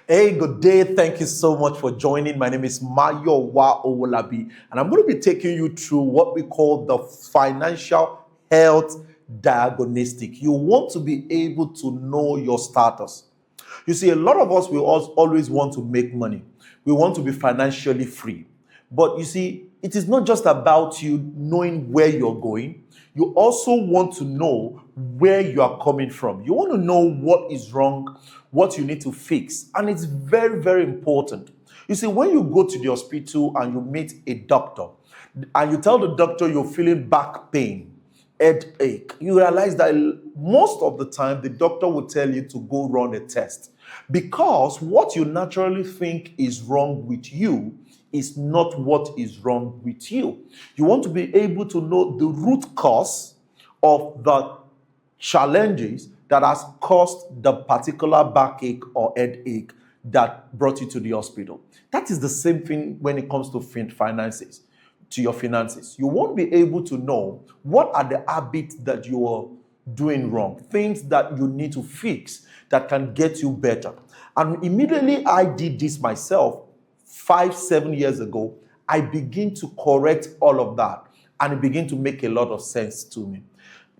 Hey, good day. Thank you so much for joining. My name is Mayowa Owolabi, and I'm going to be taking you through what we call the financial health diagnostic. You want to be able to know your status. You see, a lot of us will always want to make money. We want to be financially free. But you see, it is not just about you knowing where you're going. You also want to know where you are coming from. You want to know what is wrong, what you need to fix. And it's very, very important. You see, when you go to the hospital and you meet a doctor and you tell the doctor you're feeling back pain, headache, you realize that most of the time the doctor will tell you to go run a test because what you naturally think is wrong with you is not what is wrong with you. You want to be able to know the root cause of the challenges that has caused the particular backache or headache that brought you to the hospital. That is the same thing when it comes to finances, to your finances. You won't be able to know what are the habits that you are doing wrong, things that you need to fix that can get you better. And immediately I did this myself 5-7 years ago. I begin to correct all of that and it began to make a lot of sense to me.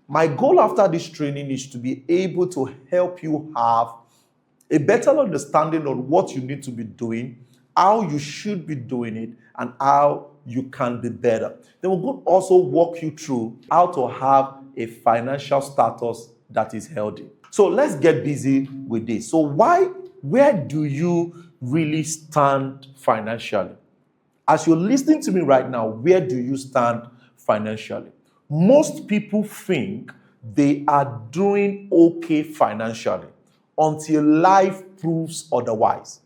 My goal after this training is to be able to help you have a better understanding of what you need to be doing, how you should be doing it, and how you can be better. Then we're going to also walk you through how to have a financial status that is healthy. So let's get busy with this. So where do you really stand financially? As you're listening to me right now, where do you stand financially? Most people think they are doing okay financially until life proves otherwise.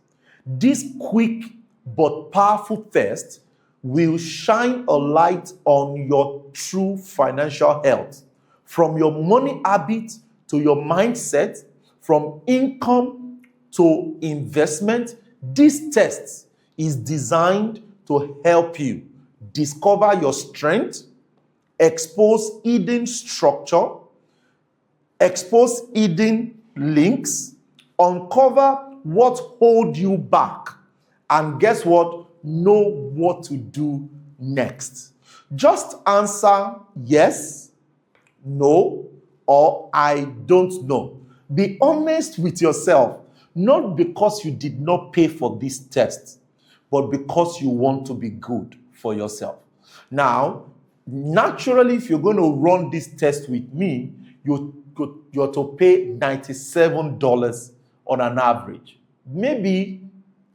This quick but powerful test will shine a light on your true financial health, from your money habits to your mindset, from income to investment. This test is designed to help you discover your strength, expose hidden structure, expose hidden links, uncover what holds you back, and guess what? Know what to do next. Just answer yes, no, or I don't know. Be honest with yourself, not because you did not pay for this test, but because you want to be good for yourself. Now, naturally, if you're going to run this test with me, you're to pay $97 on an average. Maybe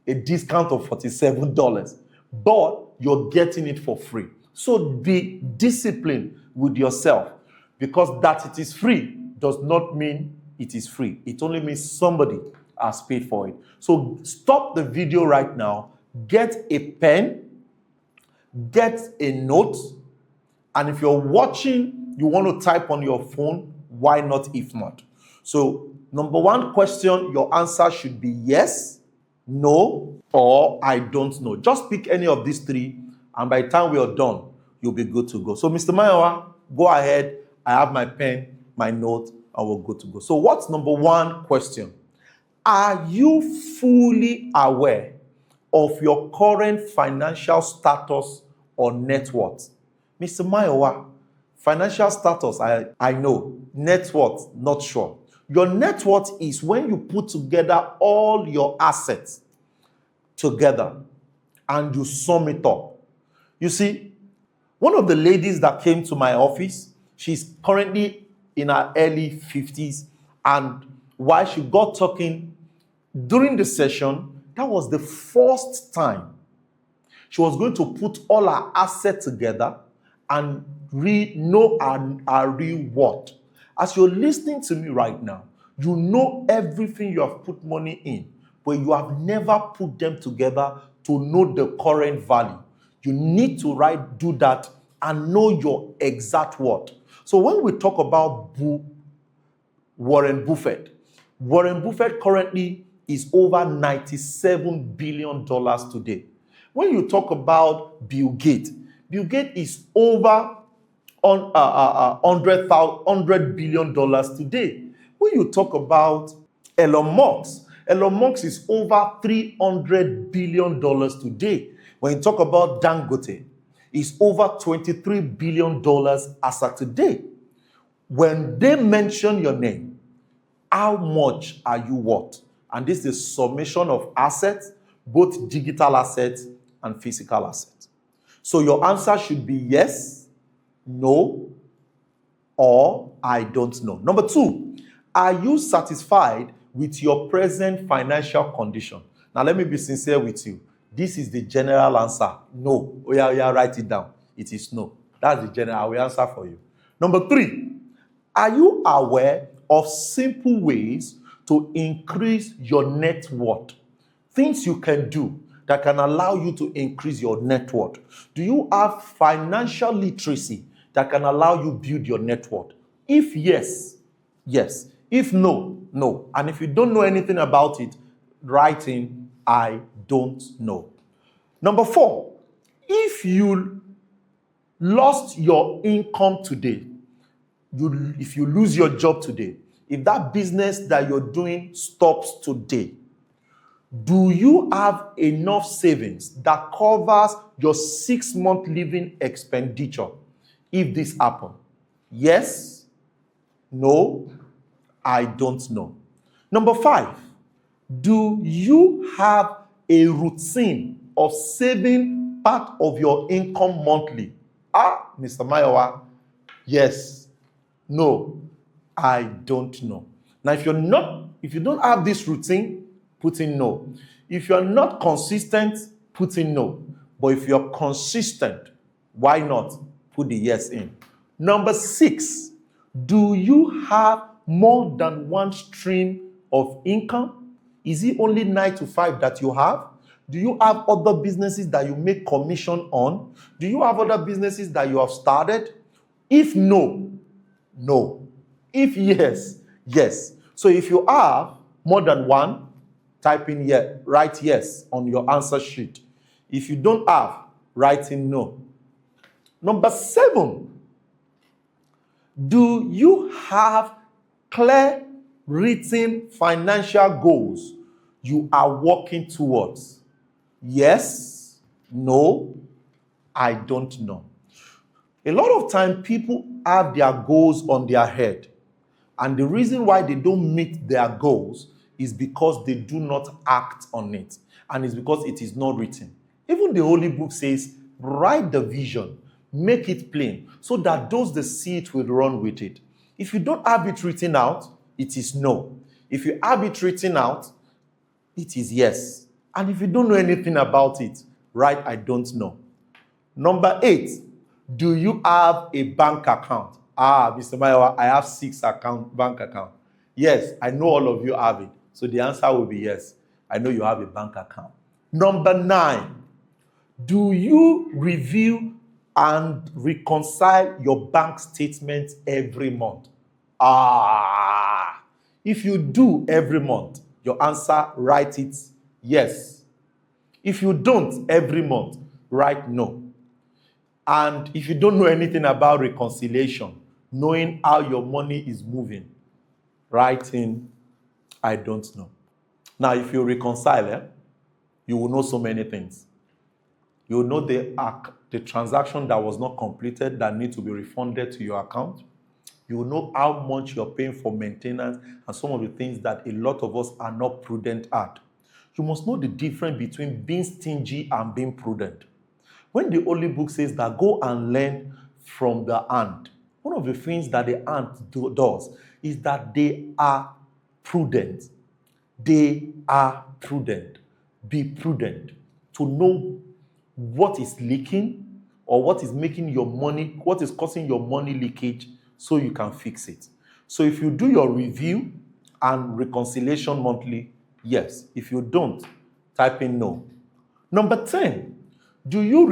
a discount of $47, but you're getting it for free. So be disciplined with yourself, because that it is free does not mean it is free. It only means somebody has paid for it. So stop the video right now, get a pen, get a note, and if you're watching, you want to type on your phone, why not if not? So number one question, your answer should be yes, no, or I don't know. Just pick any of these three, and by the time we are done, you'll be good to go. So Mr. Mayowa, go ahead. I have my pen, my note, and we're good to go. So what's number one question? Are you fully aware of your current financial status or net worth? Mr. Mayowa, financial status, I know. Net worth, not sure. Your net worth is when you put together all your assets together and you sum it up. You see, one of the ladies that came to my office, she's currently in her early 50s, and while she got talking during the session, that was the first time she was going to put all her assets together and know her real worth. As you're listening to me right now, you know everything you have put money in, but you have never put them together to know the current value. You need to do that and know your exact worth. So when we talk about Warren Buffett currently is over $97 billion today. When you talk about Bill Gates is over $100 billion today. When you talk about Elon Musk Elon Musk is over $300 billion today. When you talk about Dangote, it's over $23 billion as of today. When they mention your name, how much are you worth? And this is the summation of assets, both digital assets and physical assets. So your answer should be yes, no, or I don't know. Number 2, are you satisfied with your present financial condition? Now, let me be sincere with you. This is the general answer. No. Oh, yeah, write it down. It is no. That's the general. I will answer for you. Number 3, are you aware of simple ways to increase your net worth? Things you can do that can allow you to increase your net worth. Do you have financial literacy that can allow you build your net worth? If yes, yes. If no, no. And if you don't know anything about it, write in I don't know. Number 4, if you lost your income today, if you lose your job today, if that business that you're doing stops today, do you have enough savings that covers your 6-month living expenditure if this happens? Yes, no, I don't know. Number 5, do you have a routine of saving part of your income monthly? Mr. Mayowa, yes, no, I don't know. Now, if you don't have this routine, put in no. If you're not consistent, put in no. But if you're consistent, why not put the yes in? Number 6, do you have more than one stream of income? Is it only 9 to 5 that you have? Do you have other businesses that you make commission on? Do you have other businesses that you have started? If no, no. If yes, yes. So if you have more than one, type in yes, write yes on your answer sheet. If you don't have, write in no. Number 7, do you have clear written financial goals you are working towards? Yes, no, I don't know. A lot of time people have their goals on their head, and the reason why they don't meet their goals is because they do not act on it, and it's because it is not written. Even the Holy Book says, write the vision, make it plain, so that those that see it will run with it. If you don't have it written out, it is no. If you have it written out, it is yes. And if you don't know anything about it, write I don't know. Number 8, do you have a bank account? Mr. Mayowa, I have 6 bank accounts. Yes, I know all of you have it. So the answer will be yes. I know you have a bank account. Number 9, do you review and reconcile your bank statements every month? If you do every month, your answer, write it yes. If you don't every month, write no. And if you don't know anything about reconciliation, knowing how your money is moving, write in I don't know. Now, if you reconcile, you will know so many things. You will know the transaction that was not completed that needs to be refunded to your account. You will know how much you're paying for maintenance and some of the things that a lot of us are not prudent at. You must know the difference between being stingy and being prudent. When the Holy Book says that go and learn from the ant, one of the things that the ant does is that they are prudent. They are prudent. Be prudent to know what is leaking or what is making your money, what is causing your money leakage so you can fix it. So if you do your review and reconciliation monthly, yes. If you don't, type in no. Number 10, do you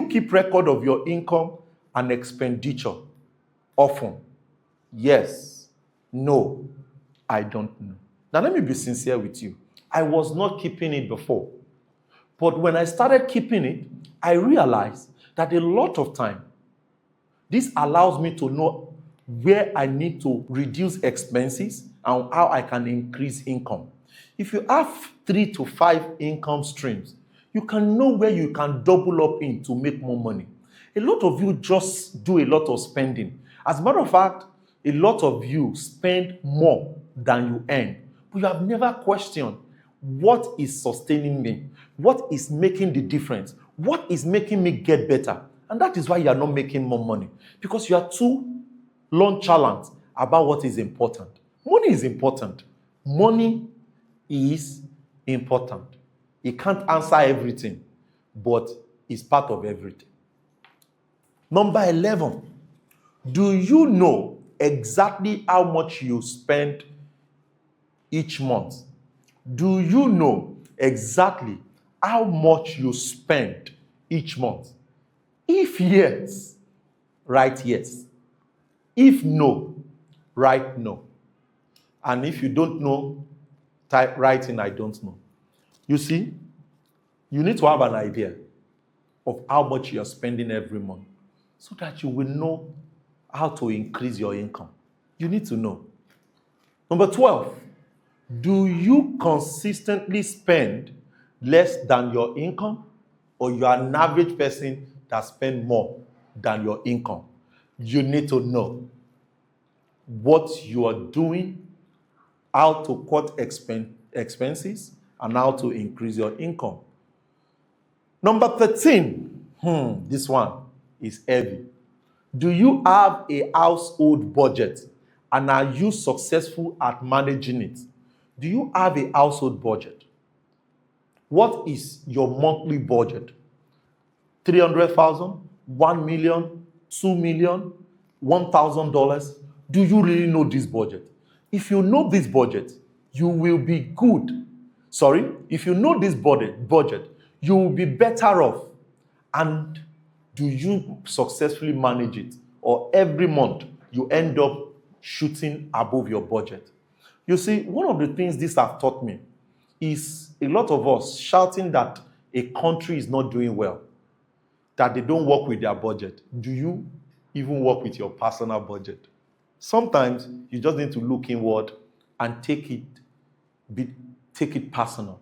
keep record of your income and expenditure often? Yes. No, I don't know. Now let me be sincere with you. I was not keeping it before. But when I started keeping it, I realized that a lot of time, this allows me to know where I need to reduce expenses and how I can increase income. If you have 3 to 5 income streams, you can know where you can double up in to make more money. A lot of you just do a lot of spending. As a matter of fact, a lot of you spend more than you earn, but you have never questioned what is sustaining me, what is making the difference, what is making me get better. And that is why you are not making more money, because you are too nonchalant about what is important. Money is important. Money is important. It can't answer everything, but it's part of everything. Number 11, do you know exactly how much you spend each month? Do you know exactly how much you spend each month? If yes, write yes. If no, write no. And if you don't know, write in I don't know. You see, you need to have an idea of how much you're spending every month so that you will know how to increase your income. You need to know. Number 12, do you consistently spend less than your income, or you are an average person that spends more than your income? You need to know what you are doing, how to cut expenses, and how to increase your income. Number 13, this one is heavy. Do you have a household budget, and are you successful at managing it? Do you have a household budget? What is your monthly budget? 300,000, 1 million, 2 million, $1,000? Do you really know this budget? If you know this budget, you will be good. If you know this budget, you will be better off. And do you successfully manage it? Or every month you end up shooting above your budget? You see, one of the things this have taught me is a lot of us shouting that a country is not doing well, that they don't work with their budget. Do you even work with your personal budget? Sometimes you just need to look inward and take it personal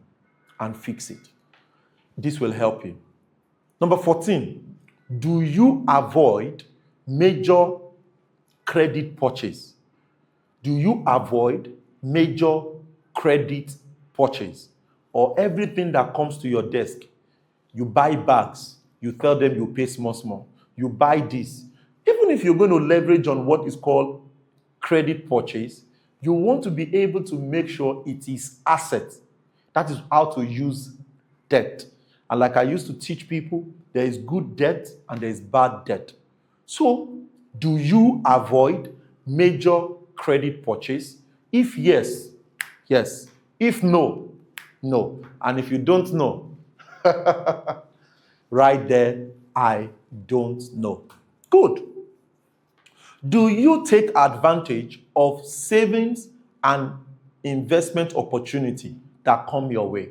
and fix it. This will help you. Number 14, do you avoid major credit purchase? Do you avoid major credit purchase? Or everything that comes to your desk, you buy bags, you tell them you pay small. You buy this. Even if you're going to leverage on what is called credit purchase, you want to be able to make sure it is asset. That is how to use debt. And like I used to teach people, there is good debt and there is bad debt. So, do you avoid major credit purchase? If yes, yes. If no, no. And if you don't know, right there, I don't know. Good. Do you take advantage of savings and investment opportunity that come your way?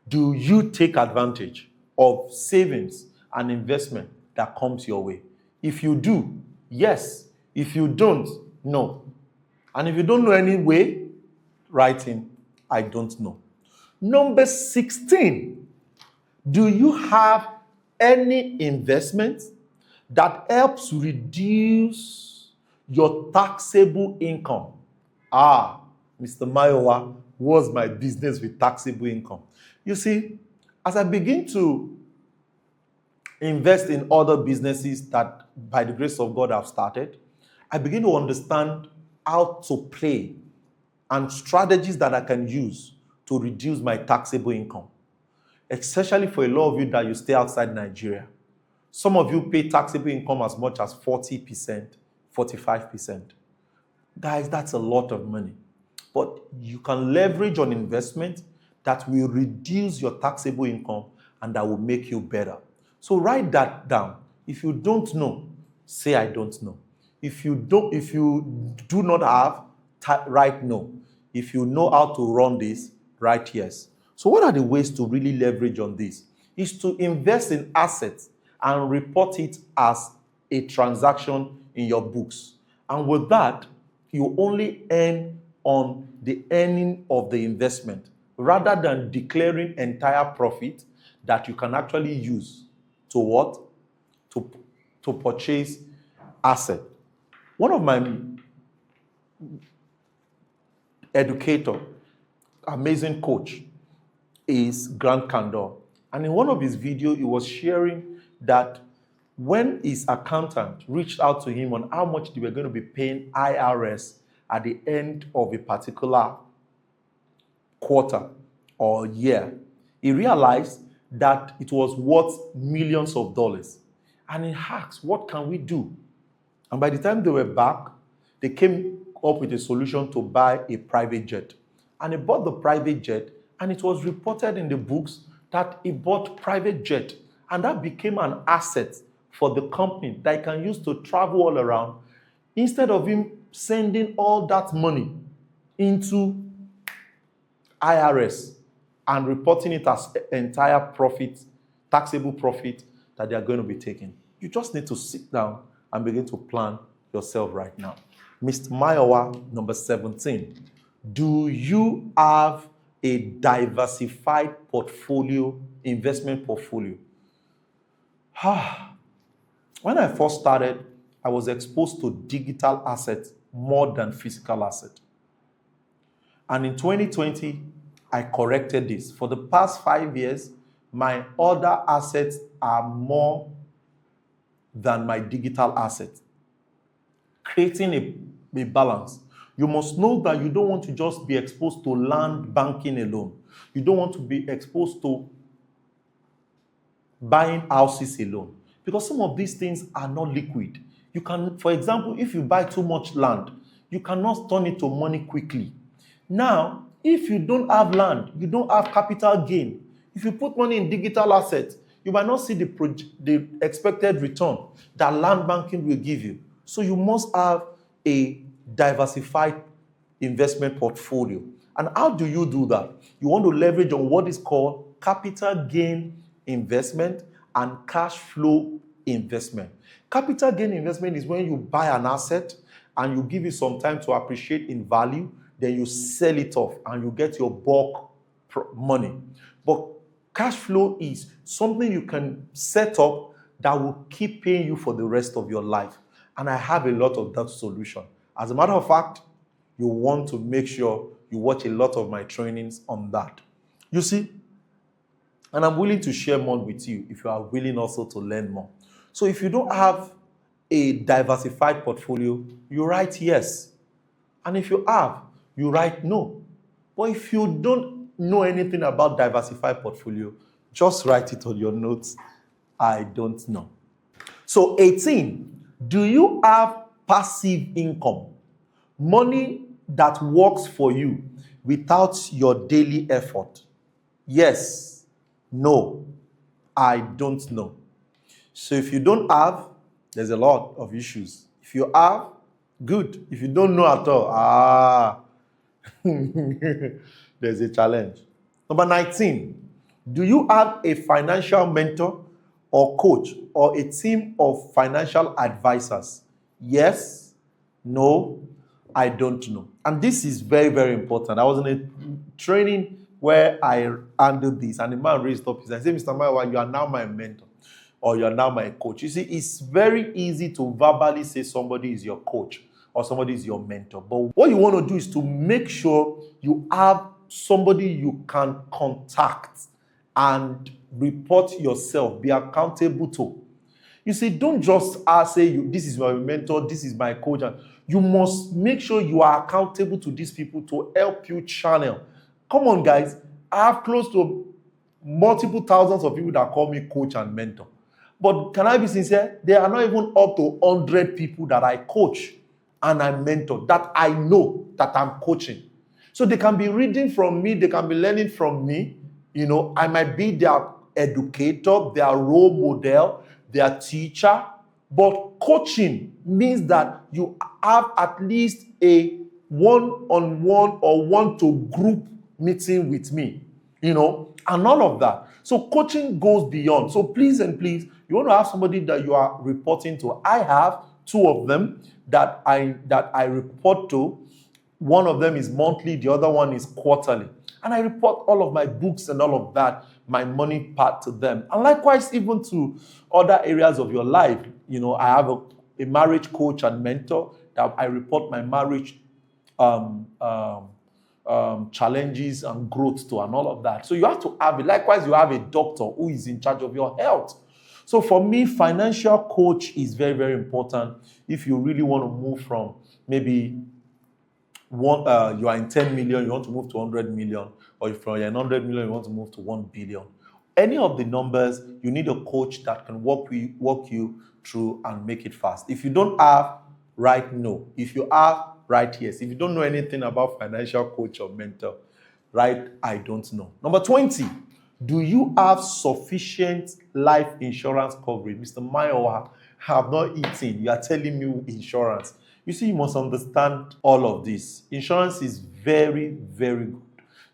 Do you take advantage of savings and investment that comes your way? If you do, yes. If you don't, no. And if you don't know any way, write in, I don't know. Number 16, do you have any investment that helps reduce your taxable income? Mr. Mayowa, what's my business with taxable income? You see, as I begin to invest in other businesses that, by the grace of God, I've started, I begin to understand how to play and strategies that I can use to reduce my taxable income, especially for a lot of you that you stay outside Nigeria. Some of you pay taxable income as much as 40%, 45%. Guys, that's a lot of money. But you can leverage on investment that will reduce your taxable income and that will make you better. So write that down. If you don't know, say I don't know. If you do not have, write no. If you know how to run this, write yes. So what are the ways to really leverage on this? Is to invest in assets and report it as a transaction in your books. And with that, you only earn on the earning of the investment rather than declaring entire profit that you can actually use to what? To purchase asset. One of my educator, amazing coach, is Grant Cardone. And in one of his videos, he was sharing that when his accountant reached out to him on how much they were going to be paying IRS at the end of a particular quarter or year, he realized that it was worth millions of dollars. And he asked, what can we do? And by the time they were back, they came up with a solution to buy a private jet. And he bought the private jet, and it was reported in the books that he bought private jet. And that became an asset for the company that he can use to travel all around, instead of him sending all that money into IRS and reporting it as entire profit, taxable profit that they are going to be taking. You just need to sit down and begin to plan yourself right now. Mr. Mayowa, number 17. Do you have a diversified portfolio, investment portfolio? When I first started, I was exposed to digital assets more than physical assets. And in 2020, I corrected this. For the past 5 years, my other assets are more than my digital assets. Creating a balance. You must know that you don't want to just be exposed to land banking alone. You don't want to be exposed to buying houses alone. Because some of these things are not liquid. You can, for example, if you buy too much land, you cannot turn it to money quickly. Now, if you don't have land, you don't have capital gain. If you put money in digital assets, you might not see the expected return that land banking will give you. So you must have a diversified investment portfolio. And how do you do that? You want to leverage on what is called capital gain investment and cash flow investment. Capital gain investment is when you buy an asset and you give it some time to appreciate in value, then you sell it off and you get your bulk money. But cash flow is something you can set up that will keep paying you for the rest of your life. And I have a lot of that solution. As a matter of fact, you want to make sure you watch a lot of my trainings on that. You see, and I'm willing to share more with you if you are willing also to learn more. So if you don't have a diversified portfolio, you write yes. And if you have, you write no. But if you don't know anything about diversified portfolio, just write it on your notes. I don't know. So 18, do you have passive income? Money that works for you without your daily effort? Yes, no, I don't know. So if you don't have, there's a lot of issues. If you have, good. If you don't know at all, there's a challenge. Number 19, do you have a financial mentor or coach or a team of financial advisors? Yes, no, I don't know. And this is very, very important. I was in a training where I handled this, and the man raised up his hand and said, Mr. Mayowa, you are now my mentor, or you are now my coach. You see, it's very easy to verbally say somebody is your coach or somebody is your mentor. But what you want to do is to make sure you have somebody you can contact and report yourself, be accountable to. You see, don't just say, this is my mentor, this is my coach. You must make sure you are accountable to these people to help you channel. Come on, guys. I have close to multiple thousands of people that call me coach and mentor. But can I be sincere? There are not even up to 100 people that I coach and I mentor, that I know that I'm coaching. So they can be reading from me, they can be learning from me. You know, I might be their educator, their role model, their teacher. But coaching means that you have at least a one-on-one or one-to-group meeting with me, you know, and all of that. So coaching goes beyond. So please and please, you want to have somebody that you are reporting to. I have two of them that I report to. One of them is monthly, the other one is quarterly. And I report all of my books and all of that, my money part to them. And likewise, even to other areas of your life. I have a marriage coach and mentor that I report my marriage um, um, challenges and growth to, and all of that. So you have to have it. Likewise, you have a doctor who is in charge of your health. So for me, financial coach is very, very important if you really want to move from maybe you are in 10 million, you want to move to 100 million, or if you're in 100 million, you want to move to 1 billion. Any of the numbers, you need a coach that can walk you through and make it fast. If you don't have, write no. If you have, write yes. If you don't know anything about financial coach or mentor, write I don't know. Number 20, do you have sufficient life insurance coverage? Mr. Mayowa, I have not eaten. You are telling me insurance. You see, you must understand all of this. Insurance is very, very good.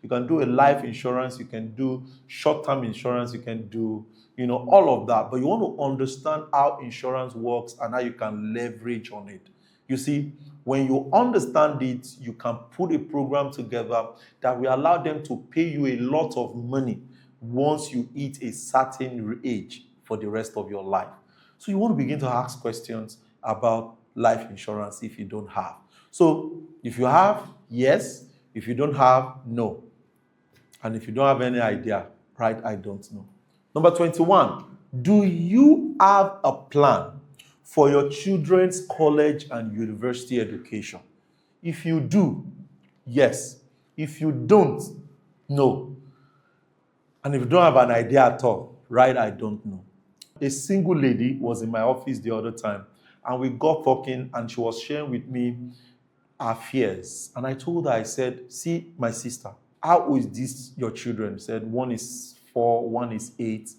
You can do a life insurance, you can do short-term insurance, you can do, all of that. But you want to understand how insurance works and how you can leverage on it. You see, when you understand it, you can put a program together that will allow them to pay you a lot of money once you hit a certain age for the rest of your life. So you want to begin to ask questions about life insurance if you don't have. So if you have, yes. If you don't have, no. And if you don't have any idea, write I don't know. Number 21, do you have a plan for your children's college and university education? If you do, yes. If you don't, no. And if you don't have an idea at all, write I don't know. A single lady was in my office the other time, and we got talking, and she was sharing with me her fears. And I told her, I said, see, my sister, how is this your children? She said, one is 4, one is 8,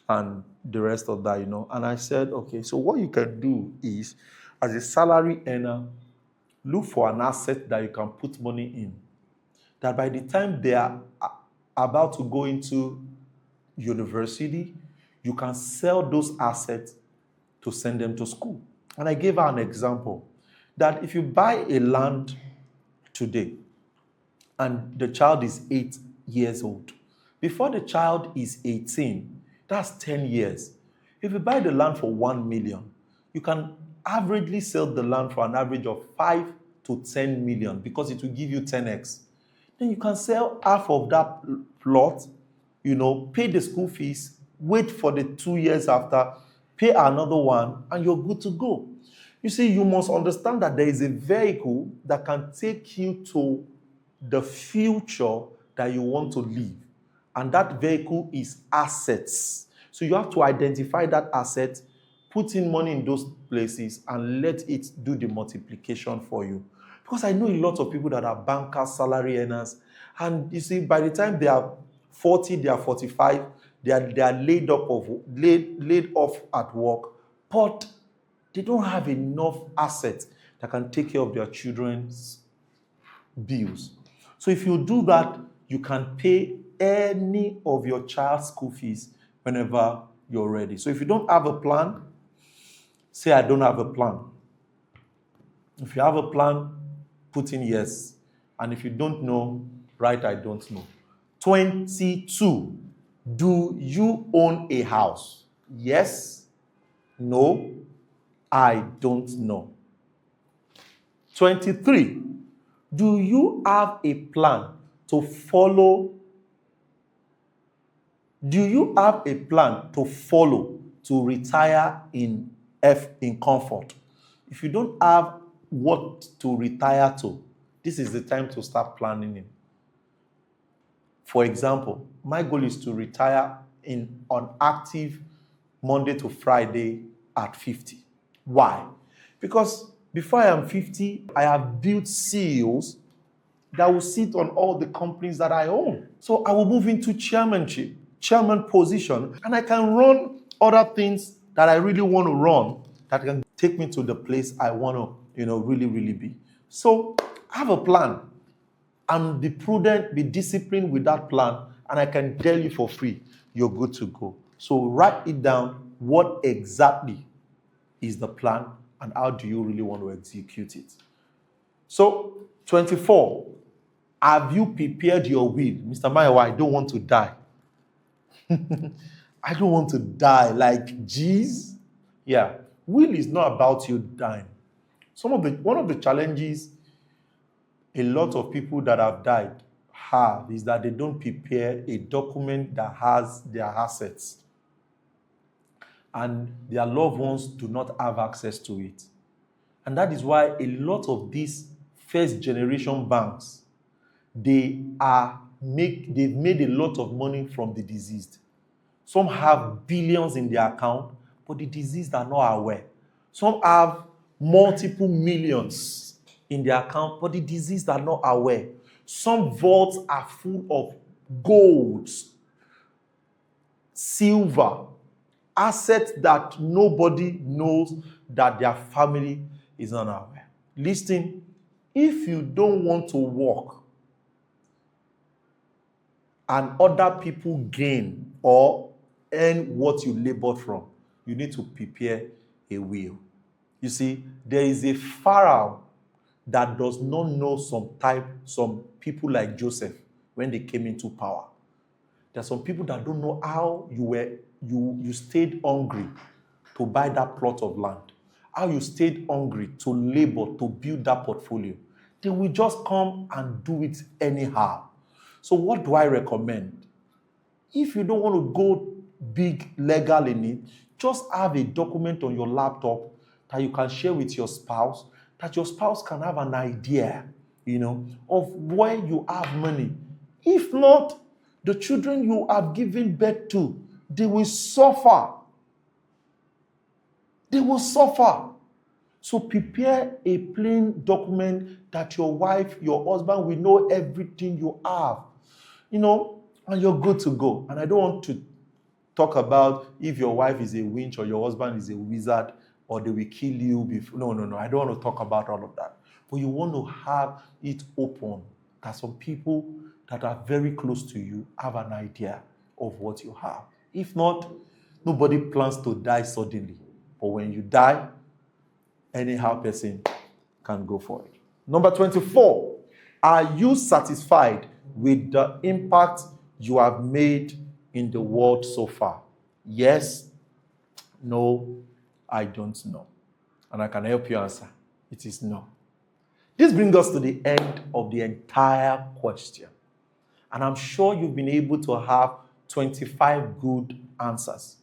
and the rest of that, And I said, okay, so what you can do is, as a salary earner, look for an asset that you can put money in. That by the time they are about to go into university, you can sell those assets to send them to school. And I gave her an example that if you buy a land today and the child is 8 years old, before the child is 18, that's 10 years. If you buy the land for 1 million, you can averagely sell the land for an average of 5 to 10 million because it will give you 10x. Then you can sell half of that plot, pay the school fees, wait for the 2 years after, pay another one, and you're good to go. You see, you must understand that there is a vehicle that can take you to the future that you want to live. And that vehicle is assets. So you have to identify that asset, put in money in those places, and let it do the multiplication for you. Because I know a lot of people that are bankers, salary earners, and you see, by the time they are 40, they are 45, they are laid off at work, but they don't have enough assets that can take care of their children's bills. So if you do that, you can pay any of your child's school fees whenever you're ready. So if you don't have a plan, say I don't have a plan. If you have a plan, put in yes. And if you don't know, write I don't know. 22. Do you own a house? Yes. No. I don't know. 23. Do you have a plan to follow? Do you have a plan to follow to retire in comfort? If you don't have what to retire to, this is the time to start planning it. For example, my goal is to retire on active Monday to Friday at 50. Why? Because before I am 50, I have built CEOs that will sit on all the companies that I own. So I will move into chairman position, and I can run other things that I really want to run that can take me to the place I want to, really, really be. So have a plan and be prudent, be disciplined with that plan, and I can tell you for free, you're good to go. So write it down. What exactly is the plan, and how do you really want to execute it? So 24. Have you prepared your will? Mr. Mayowa, I don't want to die. I don't want to die. Like, geez. Yeah. Will is not about you dying. One of the challenges a lot of people that have died have is that they don't prepare a document that has their assets. And their loved ones do not have access to it. And that is why a lot of these first generation banks, they've made a lot of money from the deceased. Some have billions in their account, but the deceased are not aware. Some have multiple millions in their account, but the deceased are not aware. Some vaults are full of gold, silver, assets that nobody knows that their family is not aware. Listen, if you don't want to work and other people gain or earn what you labored from, you need to prepare a will. You see, there is a Pharaoh that does not know some people like Joseph when they came into power. There are some people that don't know how you stayed hungry to buy that plot of land, how you stayed hungry to labor to build that portfolio. They will just come and do it anyhow. So what do I recommend? If you don't want to go big legal in it, just have a document on your laptop that you can share with your spouse, that your spouse can have an idea, of where you have money. If not, the children you have given birth to, they will suffer. They will suffer. So prepare a plain document that your wife, your husband will know everything you have, and you're good to go. And I don't want to talk about if your wife is a witch or your husband is a wizard or they will kill you before. No. I don't want to talk about all of that. But you want to have it open that some people that are very close to you have an idea of what you have. If not, nobody plans to die suddenly. But when you die, anyhow person can go for it. Number 24, are you satisfied with the impact you have made in the world so far? Yes, no, I don't know. And I can help you answer. It is no. This brings us to the end of the entire question. And I'm sure you've been able to have 25 good answers.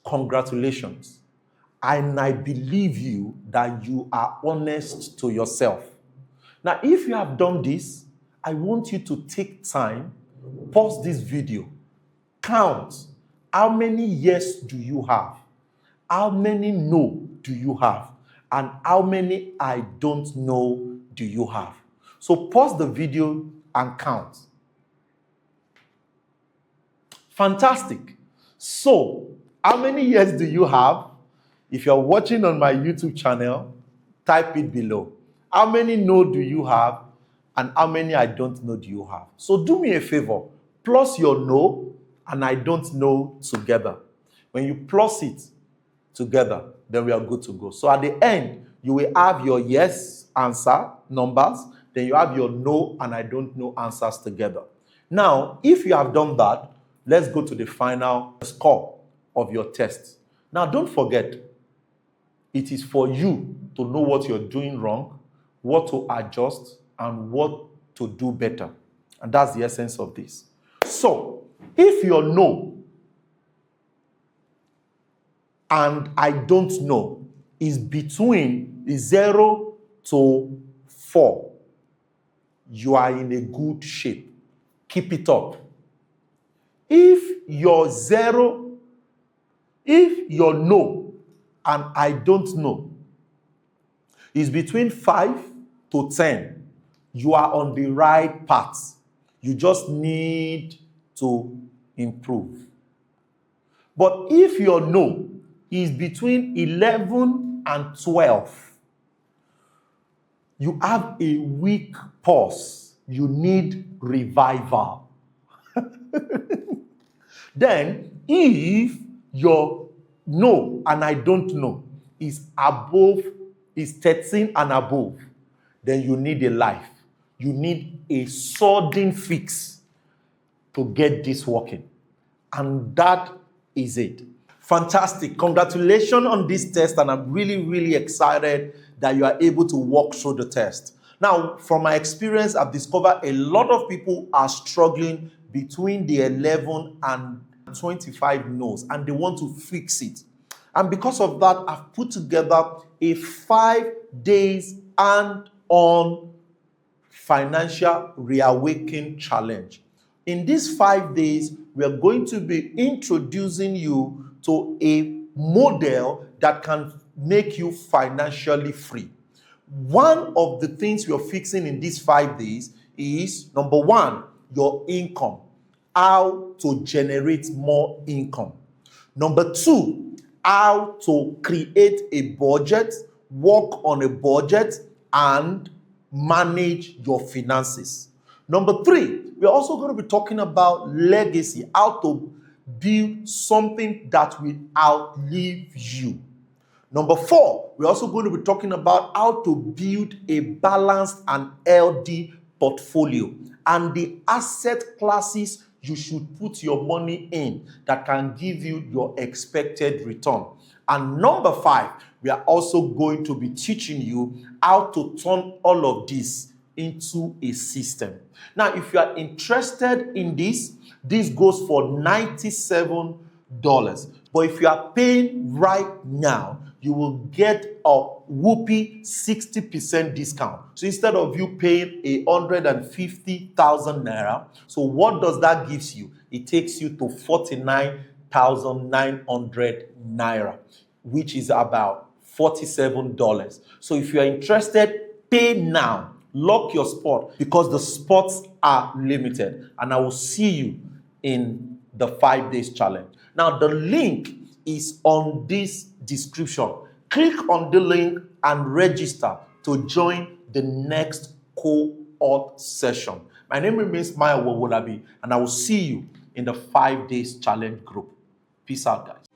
Congratulations. And I believe you that you are honest to yourself. Now, if you have done this, I want you to take time, pause this video, count how many yes do you have, how many no do you have, and how many I don't know do you have. So pause the video and count. Fantastic. So, how many yes do you have? If you're watching on my YouTube channel, type it below. How many no do you have? And how many I don't know do you have? So do me a favor. Plus your no and I don't know together. When you plus it together, then we are good to go. So at the end, you will have your yes answer numbers. Then you have your no and I don't know answers together. Now, if you have done that, let's go to the final score of your test. Now, don't forget, it is for you to know what you're doing wrong, what to adjust, and what to do better. And that's the essence of this. So, if your no and I don't know is between 0 to 4, you are in a good shape. Keep it up. If your no and I don't know is between 5 to 10, you are on the right path. You just need to improve. But if your no is between 11 and 12, you have a weak pulse. You need revival. Then, if your no and I don't know is 13 and above, then you need a life. You need a sudden fix to get this working. And that is it. Fantastic. Congratulations on this test, and I'm really, really excited that you are able to walk through the test. Now, from my experience, I've discovered a lot of people are struggling between the 11 and 25 no's, and they want to fix it. And because of that, I've put together a 5 days and on financial reawakening challenge. In these 5 days, we are going to be introducing you to a model that can make you financially free. One of the things we are fixing in these 5 days is, number one, your income, how to generate more income. Number two, how to create a budget, work on a budget, and manage your finances. Number three, we're also going to be talking about legacy, how to build something that will outlive you. Number four, we're also going to be talking about how to build a balanced and healthy portfolio and the asset classes you should put your money in that can give you your expected return. And number five, we are also going to be teaching you how to turn all of this into a system. Now, if you are interested in this goes for $97. But if you are paying right now, you will get a whoopee 60% discount. So instead of you paying 150,000 naira, so what does that give you? It takes you to 49,900 naira, which is about $47. So if you are interested, pay now. Lock your spot because the spots are limited. And I will see you in the 5 days challenge. Now, the link is on this description. Click on the link and register to join the next cohort session. My name remains Mayowa, and I will see you in the 5 days challenge group. Peace out, guys.